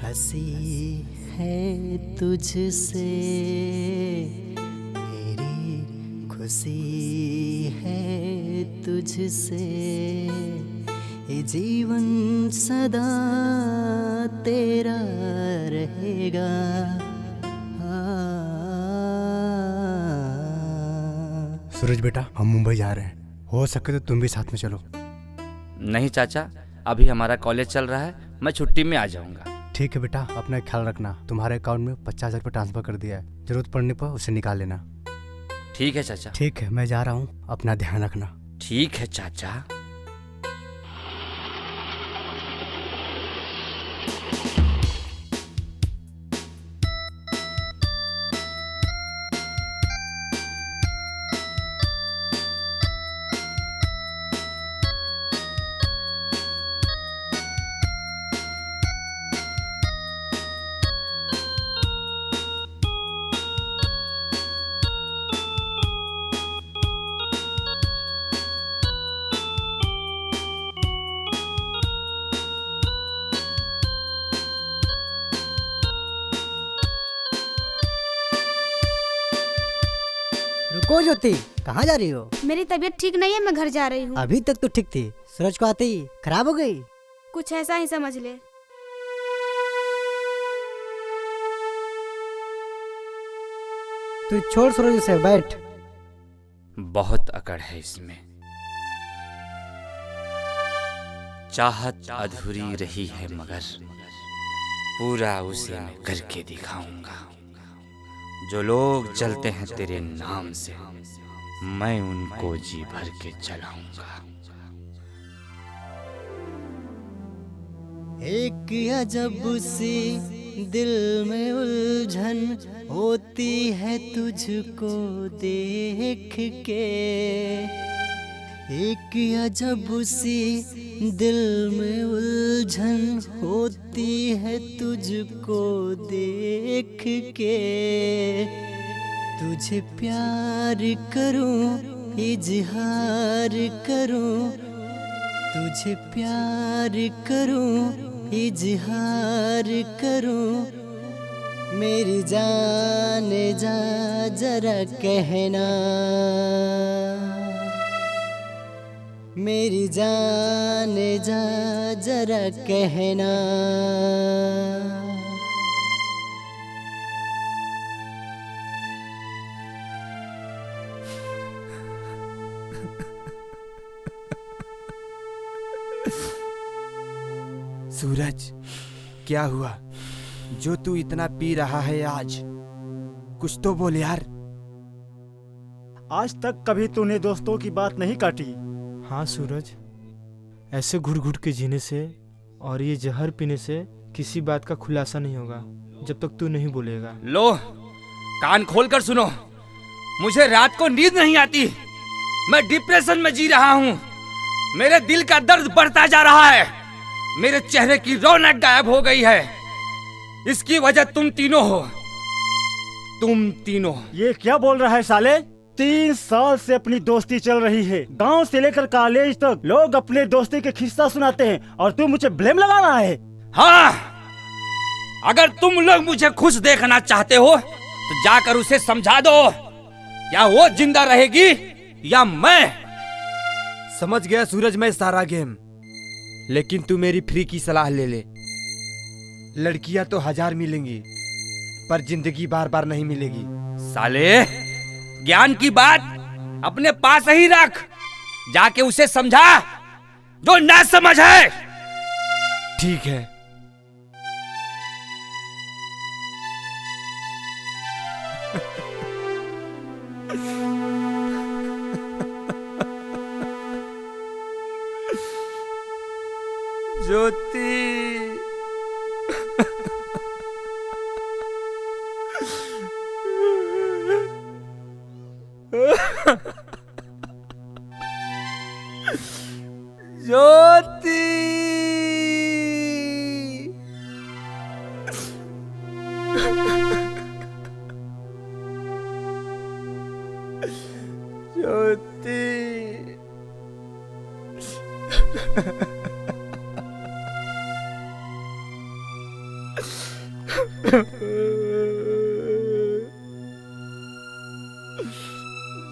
हंसी है तुझसे मेरी खुशी है तुझसे, ये जीवन सदा तेरा रहेगा। सूरज बेटा, हम मुंबई जा रहे हैं, हो सके तो तुम भी साथ में चलो। नहीं चाचा, अभी हमारा कॉलेज चल रहा है, मैं छुट्टी में आ जाऊंगा। ठीक है बेटा, अपना ख्याल रखना। तुम्हारे अकाउंट में 50,000 रुपये ट्रांसफर कर दिया है, जरूरत पड़ने पर उसे निकाल लेना। ठीक है चाचा। ठीक है, मैं जा रहा हूँ, अपना ध्यान रखना। ठीक है चाचा। रुको ज्योति, कहाँ जा रही हो? मेरी तबीयत ठीक नहीं है, मैं घर जा रही हूँ। अभी तक तो ठीक थी, सूरज को आते ही खराब हो गई। कुछ ऐसा ही समझ ले। तू छोड़ सूरज उसे, बैठ। बहुत अकड़ है इसमें। चाहत अधूरी रही है मगर पूरा उसे मैं करके दिखाऊंगा। जो लोग चलते हैं तेरे नाम से, मैं उनको जी भर के चलाऊंगा। एक अजब सी दिल में उलझन होती है तुझको देख के। एक अजब सी दिल में उलझन होती है तुझको देख के। तुझे प्यार करूं, इजहार करूं, तुझे प्यार करूं, इजहार करूं, मेरी जान जा जरा कहना, मेरी जान जा जरा कहना। सूरज, क्या हुआ जो तू इतना पी रहा है आज? कुछ तो बोल यार। आज तक कभी तूने दोस्तों की बात नहीं काटी। हाँ सूरज, ऐसे घुट घुट के जीने से और ये जहर पीने से किसी बात का खुलासा नहीं होगा जब तक तू नहीं बोलेगा। लो, कान खोलकर सुनो, मुझे रात को नींद नहीं आती। मैं डिप्रेशन में जी रहा हूँ। मेरे दिल का दर्द बढ़ता जा रहा है। मेरे चेहरे की रौनक गायब हो गई है। इसकी वजह तुम तीनों हो। तुम तीनों। ये क्या बोल रहा है साले? 3 साल से अपनी दोस्ती चल रही है। गांव से लेकर कॉलेज तक लोग अपने दोस्ती के किस्सा सुनाते हैं और तू मुझे ब्लेम लगा रहा है। हाँ, अगर तुम लोग मुझे खुश देखना चाहते हो तो जाकर उसे समझा दो, या वो जिंदा रहेगी या मैं। समझ गया सूरज मैं सारा गेम, लेकिन तू मेरी फ्री की सलाह ले ले। लड़कियां तो 1000 मिलेंगी पर जिंदगी बार बार नहीं मिलेगी। साले, ज्ञान की बात अपने पास ही रख। जाके उसे समझा जो ना समझ है। ठीक है। ज्योति, ज्योति, ज्योति।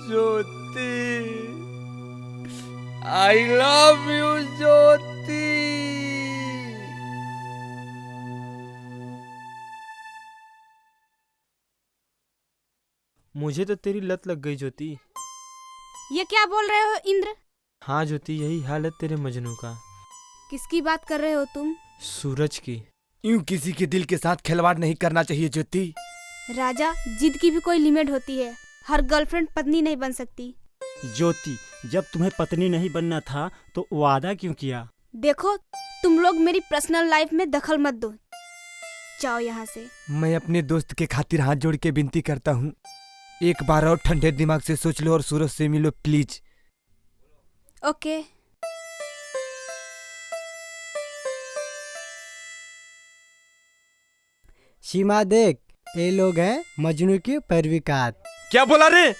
ज्योति, आई लव यू ज्योति। मुझे तो तेरी लत लग गई ज्योति। ये क्या बोल रहे हो इंद्र? हाँ ज्योति, यही हाल है तेरे मजनू का। किसकी बात कर रहे हो तुम? सूरज की। यूं किसी के दिल के साथ खिलवाड़ नहीं करना चाहिए ज्योति। राजा, जिद की भी कोई लिमिट होती है। हर गर्लफ्रेंड पत्नी नहीं बन सकती। ज्योति, जब तुम्हें पत्नी नहीं बनना था तो वादा क्यों किया? देखो, तुम लोग मेरी पर्सनल लाइफ में दखल मत दो। जाओ यहाँ से। मैं अपने दोस्त के खातिर हाथ जोड़ के विनती करता हूँ, एक बार और ठंडे दिमाग से सोच लो और सूरज से मिलो प्लीज। ओके। सीमा देख, ये लोग हैं मजनू की पैरवीकार। क्या बोला रे?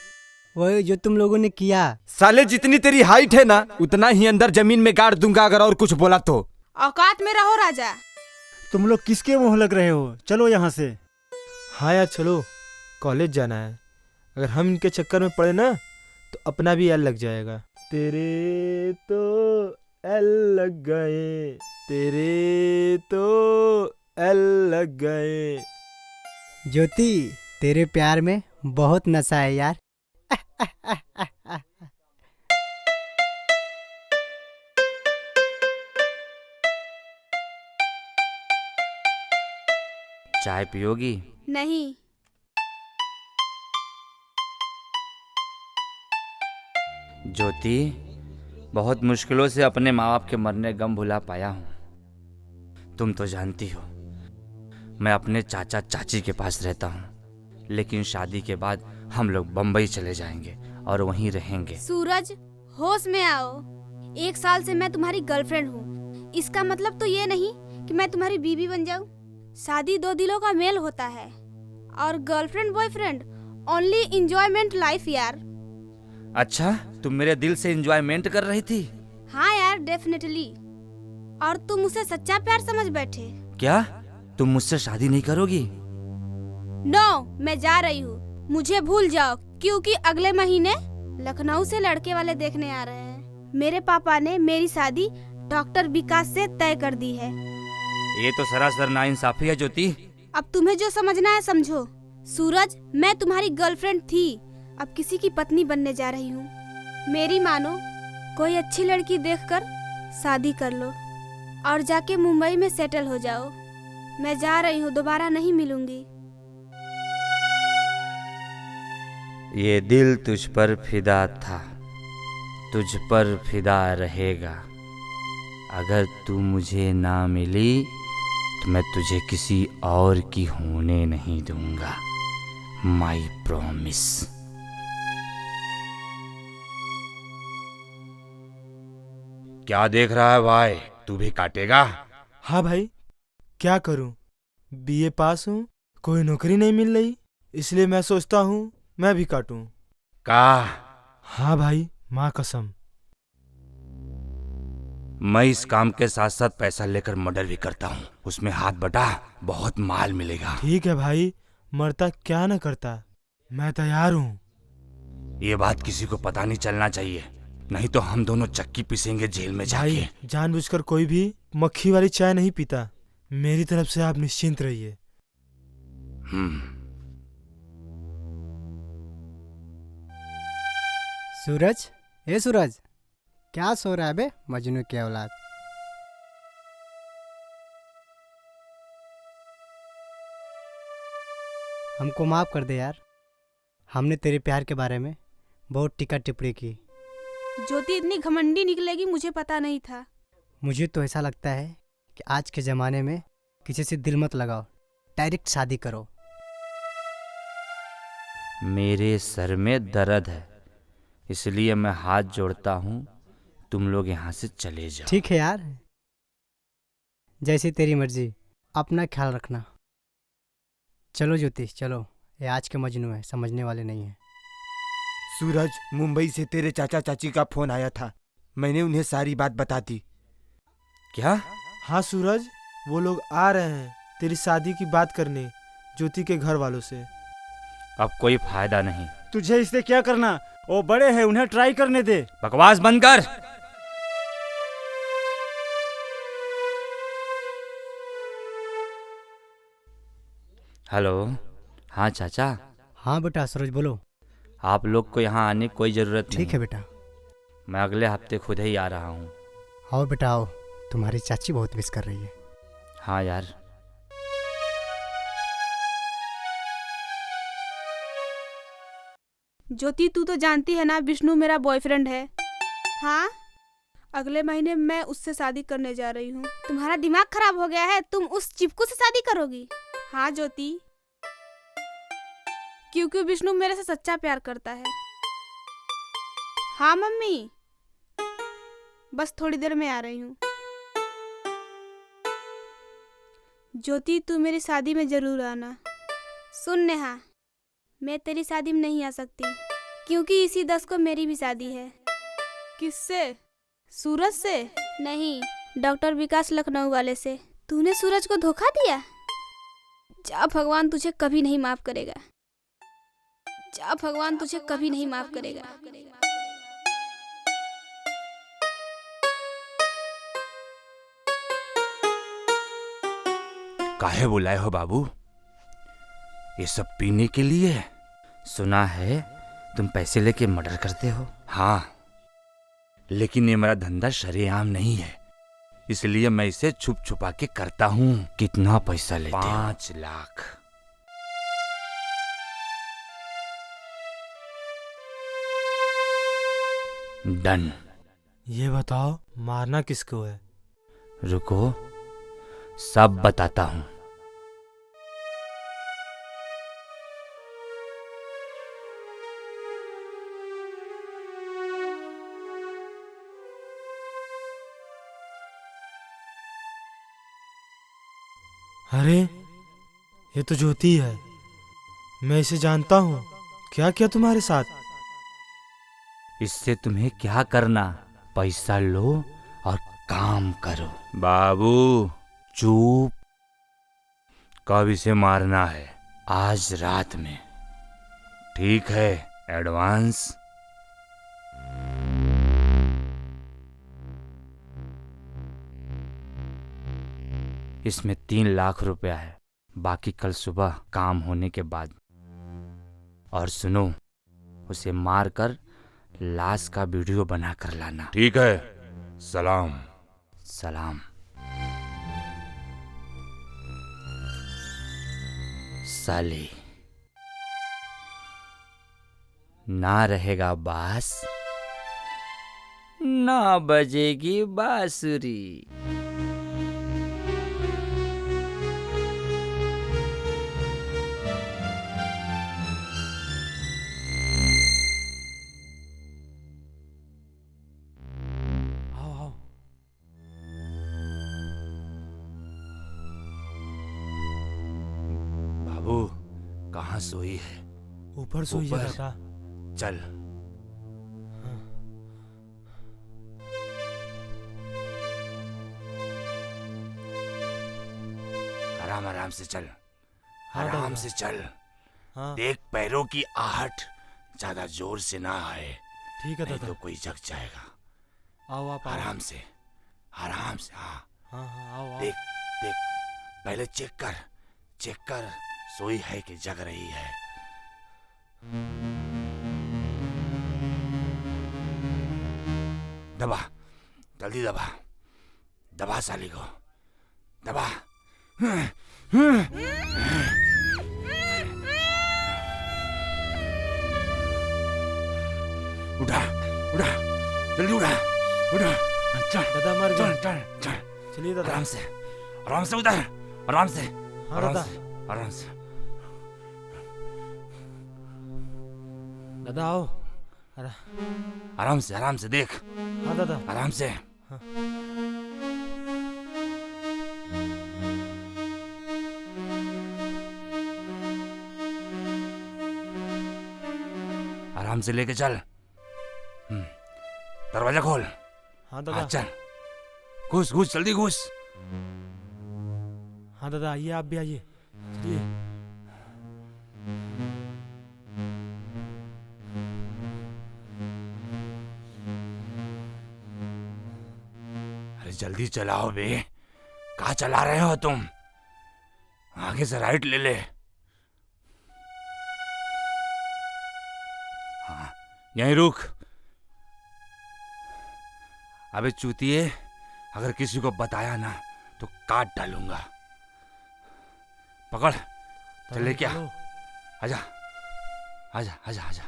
वही जो तुम लोगों ने किया। साले जितनी तेरी हाइट है ना, उतना ही अंदर जमीन में गाड़ दूंगा अगर और कुछ बोला तो। औकात में रहो राजा। तुम लोग किसके मुंह लग रहे हो? चलो यहाँ से। हाँ यार चलो, कॉलेज जाना है। अगर हम इनके चक्कर में पड़े ना तो अपना भी एल लग जाएगा। तेरे तो एल लग गए, तेरे तो एल लग गए। ज्योति, तेरे प्यार में बहुत नशा है यार। चाय पियोगी? नहीं। ज्योति, बहुत मुश्किलों से अपने माँ बाप के मरने गम भुला पाया हूँ। तुम तो जानती हो मैं अपने चाचा चाची के पास रहता हूँ, लेकिन शादी के बाद हम लोग बम्बई चले जाएंगे और वहीं रहेंगे। सूरज, होश में आओ। 1 साल से मैं तुम्हारी गर्लफ्रेंड हूँ। इसका मतलब तो ये नहीं कि मैं तुम्हारी बीवी बन जाऊँ। शादी 2 दिलों का मेल होता है, और girlfriend boyfriend only enjoyment life यार। अच्छा, तुम मेरे दिल से एंजॉयमेंट कर रही थी? हाँ यार, डेफिनेटली। और तुम उसे सच्चा प्यार समझ बैठे। क्या तुम मुझसे शादी नहीं करोगी? नो, मैं जा रही हूँ। मुझे भूल जाओ, क्योंकि अगले महीने लखनऊ से लड़के वाले देखने आ रहे हैं। मेरे पापा ने मेरी शादी डॉक्टर विकास से तय कर दी है। ये तो सरासर नाइंसाफी है ज्योति। अब तुम्हें जो समझना है समझो। सूरज, मैं तुम्हारी गर्लफ्रेंड थी, अब किसी की पत्नी बनने जा रही हूँ। मेरी मानो, कोई अच्छी लड़की देखकर शादी कर लो और जाके मुंबई में सेटल हो जाओ। मैं जा रही हूँ, दोबारा नहीं मिलूंगी। ये दिल तुझ पर फिदा था, तुझ पर फिदा रहेगा। अगर तू मुझे ना मिली तो मैं तुझे किसी और की होने नहीं दूंगा। My promise. क्या देख रहा है भाई, तू भी काटेगा? हाँ भाई, क्या करूं? बीए पास हूँ, कोई नौकरी नहीं मिल रही, इसलिए मैं सोचता हूँ मैं भी काटूं। का? हाँ भाई, माँ कसम। मैं इस काम के साथ साथ पैसा लेकर मर्डर भी करता हूँ, उसमें हाथ बटा, बहुत माल मिलेगा। ठीक है भाई, मरता क्या न करता, मैं तैयार हूँ। ये बात किसी को पता नहीं चलना चाहिए, नहीं तो हम दोनों चक्की पीसेंगे जेल में जाके। भाई, जानबूझकर कोई भी मक्खी वाली चाय नहीं पीता। मेरी तरफ से आप निश्चिंत रहिए। सूरज, ए सूरज, क्या सो रहा है बे मजनू की औलाद? हमको माफ कर दे यार, हमने तेरे प्यार के बारे में बहुत टीका टिप्पणी की। ज्योति इतनी घमंडी निकलेगी मुझे पता नहीं था। मुझे तो ऐसा लगता है कि आज के ज़माने में किसी से दिल मत लगाओ, डायरेक्ट शादी करो। मेरे सर में दर्द है, इसलिए मैं हाथ जोड़ता हूँ, तुम लोग यहाँ से चले जाओ। ठीक है यार, जैसी तेरी मर्जी, अपना ख्याल रखना। चलो ज्योति, चलो। ये आज के मजनू है, समझने वाले नहीं है। सूरज, मुंबई से तेरे चाचा चाची का फोन आया था, मैंने उन्हें सारी बात बता दी। क्या? हाँ सूरज, वो लोग आ रहे हैं, तेरी शादी की बात करने ज्योति के घर वालों से। अब कोई फायदा नहीं। तुझे इससे क्या करना, वो बड़े हैं, उन्हें ट्राई करने दे। बकवास बंद कर। हेलो। हाँ चाचा, हाँ बेटा सूरज बोलो। आप लोग को यहाँ आने की कोई ज़रूरत नहीं। ठीक है बेटा। मैं अगले हफ्ते खुद ही आ रहा हूँ। आओ बेटा आओ, तुम्हारी चाची बहुत मिस कर रही है। हाँ यार। ज्योति तू तो जानती है ना विष्णु मेरा बॉयफ्रेंड है। हाँ, अगले महीने मैं उससे शादी करने जा रही हूँ। तुम्हारा दिमाग खराब हो गया है, तुम उस चिपकू से शादी करोगी? हाँ ज्योति, क्योंकि विष्णु मेरे से सच्चा प्यार करता है। हाँ मम्मी, बस थोड़ी देर में आ रही हूँ। ज्योति तू मेरी शादी में जरूर आना। सुन नेहा, मैं तेरी शादी में नहीं आ सकती क्योंकि इसी 10 को मेरी भी शादी है। किससे? सूरज से? नहीं, डॉक्टर विकास लखनऊ वाले से। तूने सूरज को धोखा दिया? जा भगवान तुझे कभी नहीं माफ करेगा। जा भगवान तुझे कभी नहीं माफ करेगा। काहे बुलाए हो बाबू? ये सब पीने के लिए? सुना है तुम पैसे लेके मर्डर करते हो। हाँ, लेकिन ये मेरा धंधा शरेआम नहीं है, इसलिए मैं इसे छुप छुपा के करता हूँ। कितना पैसा लेते हो? 5 लाख। डन। ये बताओ मारना किसको है? रुको, सब बताता हूँ। अरे ये तो ज्योति है, मैं इसे जानता हूँ। क्या किया तुम्हारे साथ? इससे तुम्हें क्या करना? पैसा लो और काम करो। बाबू चुप। कब इसे मारना है? आज रात में। ठीक है, एडवांस। इसमें 3 लाख रुपया है, बाकी कल सुबह काम होने के बाद। और सुनो, उसे मारकर लाश का वीडियो बना कर लाना। ठीक है, सलाम। सलाम। साली, ना रहेगा बास, ना बजेगी बांसुरी। आओ आओ। बाबू कहाँ सोई है? ऊपर सोइए ऊपर। दादा। चल। आराम आराम से चल, हाँ आराम दादा। से चल। हाँ देख पैरों की आहट ज्यादा जोर से ना आए, ठीक है नहीं दादा। तो कोई जग जाएगा। आओ आप आओ। आराम से, आराम से। हाँ, हाँ हाँ आओ आओ। देख देख, पहले चेक कर सोई है कि जग रही है। दबा, जल्दी दबा, दबा साली को, दबा। उठा उठा, जल्दी उठा उठा। चल दादा मर चल गए। चल चल, चलिए दादा। आराम से उतर, आराम से, हाँ आराम दादा। से, आराम से। दादा आओ। अरे आराम से देख, हाँ दादा। आराम से। आराम से लेके चल। दरवाजा खोल। हाँ दादा। हाँ चल, घुस घुस, जल्दी घुस। हाँ दादा आइए, आप भी आइए, चलिए। अरे जल्दी चलाओ बे, कहाँ चला रहे हो तुम? आगे से राइट ले ले। हाँ, यहीं रुक। अबे चूतिए, अगर किसी को बताया ना तो काट डालूंगा। पकड़, चले क्या? चलो। आजा आजा आजा आजा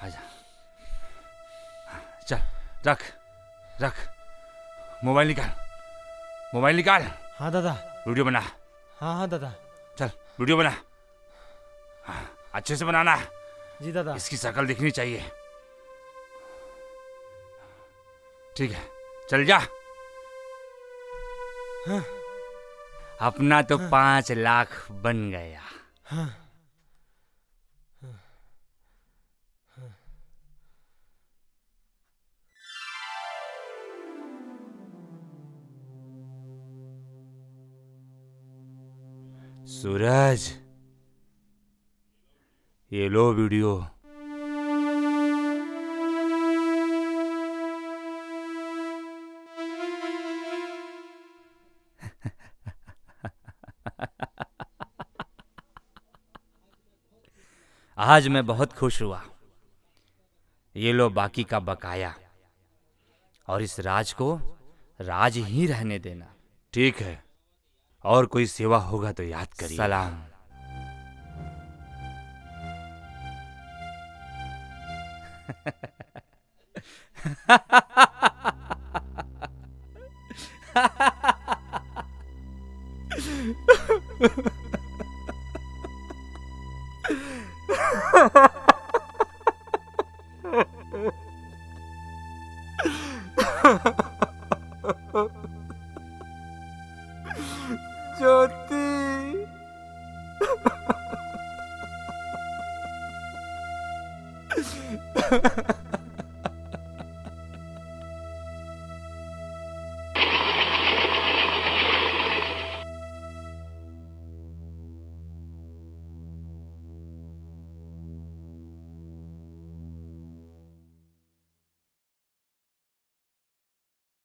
आजा। चल, रख रख, मोबाइल निकाल, मोबाइल निकाल। हाँ दादा। वीडियो बना। हाँ हाँ दादा। चल वीडियो बना। हाँ, अच्छे से बनाना, जी दादा। इसकी शक्ल दिखनी चाहिए। ठीक है, चल जा। हाँ। अपना तो 5 लाख बन गया। हाँ। सूरज, ये लो वीडियो। आज मैं बहुत खुश हुआ। ये लो बाकी का बकाया, और इस राज को राज ही रहने देना। ठीक है, और कोई सेवा होगा तो याद करिए। सलाम। ज्योति।